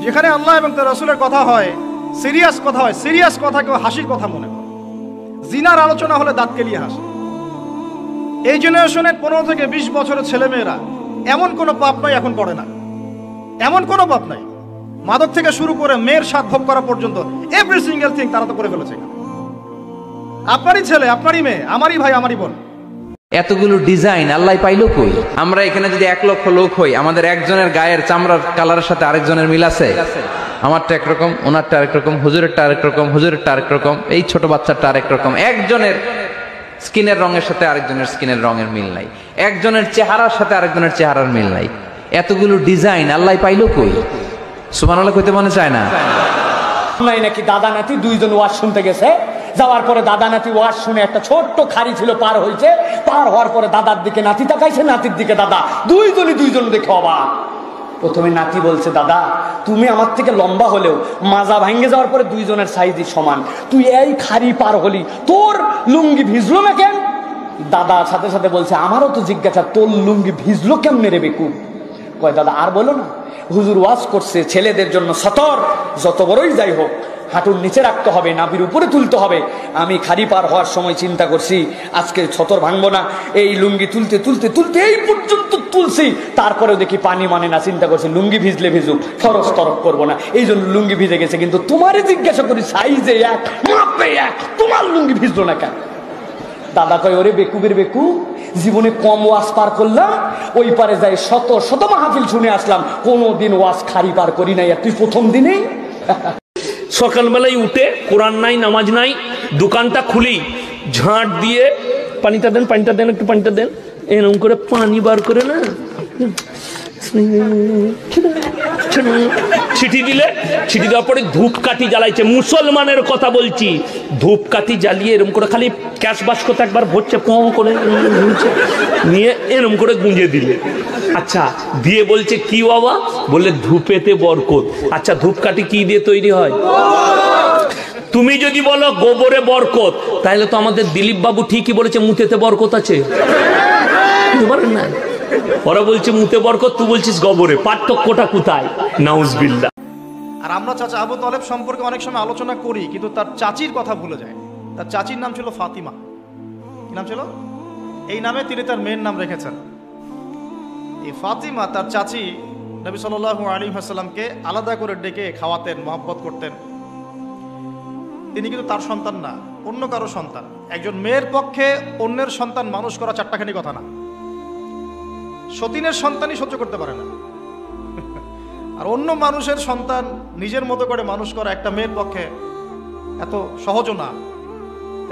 যেখানে আল্লাহ এবং তার রাসূলের কথা হয়, সিরিয়াস কথা হয়, সিরিয়াস কথা কেউ হাসির কথা মনে করে। জিনার আলোচনা হলে দাঁত কেলিয়ে হাসে। এই জেনারেশনের 15 থেকে 20 বছরের ছেলেমেয়েরা এমন কোনো পাপ নাই এখন করে না, এমন কোনো পাপ নাই। মাদক থেকে শুরু করে মেয়ের স্বাদ ভোগ করা পর্যন্ত এভরি সিঙ্গেল থিং তারা তো করে ফেলেছে। আপনারই ছেলে, আপনারই মেয়ে, আমারই ভাই, আমারই বোন। এতগুলো ডিজাইন আল্লাহ পাইলো কই? আমরা এখানে যদি 1 লক্ষ লোক হই, আমাদের একজনের গায়ের চামড়ার কালারের সাথে আরেকজনের মিল আছে? আমারটা একরকম, ওনারটা আরেক রকম, হুজুরেরটা আরেক রকম, হুজুরেরটা আরেক রকম, এই ছোট বাচ্চাটা আরেক রকম। একজনের স্কিনের রঙের সাথে আরেকজনের স্কিনের রঙের মিল নাই, একজনের চেহারার সাথে আরেকজনের চেহারার মিল নাই। এতগুলো ডিজাইন আল্লাহ পাইলো কই? সুবহানাল্লাহ কইতে মনে চায় না? নাকি দাদা নাতি দুইজন ওয়াজ শুনতে গেছে, যাওয়ার পরে দাদা নাতি ওয়াজ শুনে একটা ছোট্ট খাড়ি ছিল পার হয়েছে, পার হওয়ার পরে দাদার দিকে নাতি তাকাইছে, নাতির দিকে দাদা, দুইজন দেখে অবাক। প্রথমে নাতি বলছে, দাদা তুমি আমার থেকে লম্বা হলেও মাজা ভাঙ্গে যাওয়ার পরে দুইজনের সাইজই সমান, তুই এই খাড়ি পার হলি, তোর লুঙ্গি ভিজলো না কেন? দাদা সাথে সাথে বলছে, আমারও তো জিজ্ঞাসা, তোর লুঙ্গি ভিজলো কেমনে রে বেকুব? কয়, দাদা আর বলো না, হুজুর ওয়াজ করছে ছেলেদের জন্য সতর, যত বড়ই যাই হোক হাঁটুর নিচে রাখতে হবে, নাভির উপরে তুলতে হবে। আমি খাড়ি পার হওয়ার সময় চিন্তা করছি আজকে ছতর ভাঙবো না, এই লুঙ্গি তুলতে তুলতে তুলতে এই পর্যন্ত তুলছি, তারপরেও দেখি পানি মানে না, চিন্তা করছি লুঙ্গি ভিজলে ভিজুক, ফরস তরক করবো না, এই জন্য লুঙ্গি ভিজে গেছে। কিন্তু তোমারই জিজ্ঞাসা করি, সাইজে এক, মাপে এক, তোমার লুঙ্গি ভিজলো না কেন? দাদা কয়, ওরে বেকুবের বেকু, জীবনে কম ওয়াজ পার করলাম, ওই পারে যাই শত শত মাহফিল শুনে আসলাম, কোনোদিন ওয়াজ খাড়ি পার করি নাই, আর তুই প্রথম দিনেই। সকালবেলায় উঠে কোরআন নাই, নামাজ নাই, দোকানটা খুলি, ঝাঁট দিয়ে পানিটা দেন, একটু পানিটা দেন, এরকম করে পানি বার করে না ছিটি দিলে, ছিটি দেওয়ার পরে ধূপকাঠি জ্বালাইছে, মুসলমানের কথা বলছি, ধূপকাঠি জ্বালিয়ে এরকম করে খালি ক্যাশ বাস্কতে একবার ভরছে, পঁ করে নিয়ে এরকম করে গুঁজে দিলে। আচ্ছা দিয়ে বলছে, কি বাবা? বললে ধূপেতে বরকত। আচ্ছা ধূপকাঠি কি দিয়ে তৈরি হয়? তুমি যদি বলো গোবরে বরকত, তাহলে তো আমাদের দিলীপ বাবু ঠিকই বলেছে মুতেতে বরকত আছে। না, ওরা বলছে মুতে বরকত, তুই বলছিস গোবরে, পার্থক্যটা কোথায়? নাউজুবিল্লাহ। আর আমরা চাচা আবু তালেব সম্পর্কে অনেক সময় আলোচনা করি, কিন্তু তার চাচির কথা ভুলে যায়। তার চাচির নাম ছিল ফাতিমা। কি নাম ছিল? এই নামে তিনি তার মেয়ের নাম রেখেছেন। এই ফাতিমা, তার চাচি নবী সাল্লাল্লাহু আলাইহি ওয়াসাল্লামকে আলাদা করে ডেকে খাওয়াতেন, মহব্বত করতেন। তিনি কিন্তু তার সন্তান না, অন্য কারো সন্তান। একজন মেয়ের পক্ষে অন্যের সন্তান মানুষ করা চারটাখানি কথা না। সতীনের সন্তানই সহ্য করতে পারে না, আর অন্য মানুষের সন্তান নিজের মতো করে মানুষ করা একটা মেয়ের পক্ষে এত সহজও না।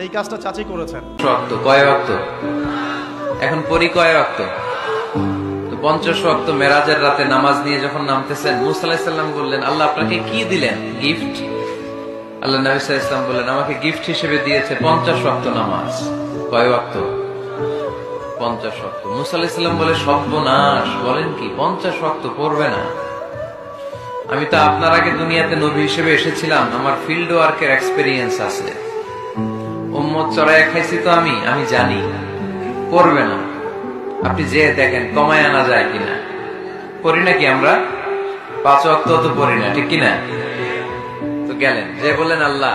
এই কাজটা চাচি করেছেন। কয় ওয়াক্ত এখন পরি? কয় ওয়াক্ত? তো 50 ওয়াক্ত মেরাজের রাতে নামাজ নিয়ে যখন নামতেছেন, মুসা আলাইহিস সালাম বললেন, আল্লাহ আপনাকে কি দিলেন? গিফট। আল্লাহ নবী সাল্লাল্লাহু আলাইহি ওয়াসাল্লাম বললেন, আমাকে গিফট হিসেবে দিয়েছে 50 ওয়াক্ত নামাজ। কয় ওয়াক্ত? 50 ওয়াক্ত। মুসা আলাইহিস সালাম বলে, সর্বনাশ, বলেন কি 50 ওয়াক্ত পড়বে না? আমি তো আপনার আগে দুনিয়াতে নবী হিসেবে এসেছিলাম, আমার ফিল্ড ওয়ার্কের এক্সপেরিয়েন্স আছে, উম্মত চড়াইয়া খাইছি তো আমি জানি পড়বে না। আপনি যে দেখেন কমায় আনা যায় কিনা। পড়ি নাকি আমরা? 5 ওয়াক্ত তো পড়ি না, ঠিক কিনা? তো গেলেন যে বললেন, আল্লাহ